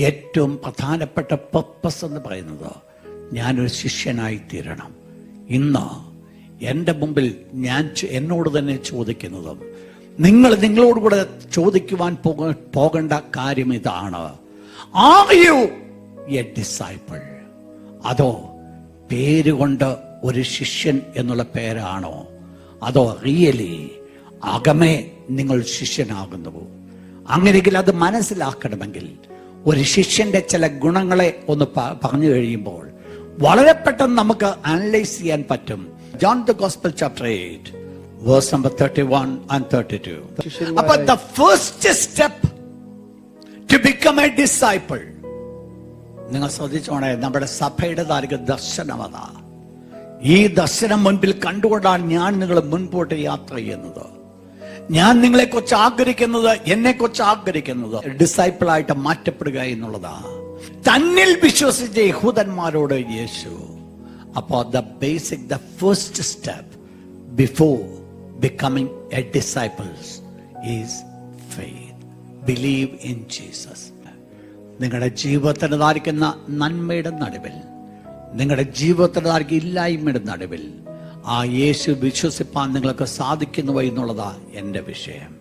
ഏറ്റവും പ്രധാനപ്പെട്ട പർപ്പസ് എന്ന് പറയുന്നത് ഞാനൊരു ശിഷ്യനായി തീരണം. ഇന്ന് എൻ്റെ മുമ്പിൽ ഞാൻ എന്നോട് തന്നെ ചോദിക്കുന്നതും നിങ്ങളോട് കൂടെ ചോദിക്കുവാൻ പോകേണ്ട കാര്യം ഇതാണ്: ആർ യു എ ഡിസൈപ്പിൾ? അതോ പേരുകൊണ്ട് ഒരു ശിഷ്യൻ എന്നുള്ള പേരാണോ? അതോ റിയലി അകമേ നിങ്ങൾ ശിഷ്യനാകുന്നു? അങ്ങനെയെങ്കിൽ അത് മനസ്സിലാക്കണമെങ്കിൽ ഒരു ശിഷ്യന്റെ ചില ഗുണങ്ങളെ ഒന്ന് പറഞ്ഞു കഴിയുമ്പോൾ വളരെ പെട്ടെന്ന് നമുക്ക് അനലൈസ് ചെയ്യാൻ പറ്റും. John the gospel chapter 8 verse number 31 and 32. അപ്പോൾ the first step to become a disciple, നിങ്ങൾ ശ്രദ്ധിച്ചോണേ, നമ്മുടെ സഭയുടെ ദർശനം അതാ. ഈ ദർശനം മുൻപിൽ കണ്ടുകൊണ്ടാണ് ഞാൻ നിങ്ങൾ മുൻപോട്ട് യാത്ര ചെയ്യുന്നത്. ഞാൻ നിങ്ങളെക്കുറിച്ച് ആഗ്രഹിക്കുന്നത്, എന്നെക്കുറിച്ച് ആഗ്രഹിക്കുന്നത് ഡിസൈപ്പിളായിട്ട് മാറ്റപ്പെടുക എന്നുള്ളതാ. തന്നിൽ വിശ്വസിച്ച യഹൂദന്മാരോട് യേശു, അപ്പോൾ the first step before becoming a disciple is faith. Believe in Jesus. നിങ്ങളുടെ ജീവിതത്തിന് ധാരിക്കുന്ന നന്മയുടെ നടുവിൽ, നിങ്ങളുടെ ജീവിതത്തിന് ധാരിക്കുന്ന ഇല്ലായ്മയുടെ നടുവിൽ ആ യേശു വിശ്വസിപ്പാൻ നിങ്ങൾക്ക് സാധിക്കുന്നുവോ എന്നുള്ളതാ എൻ്റെ വിഷയം.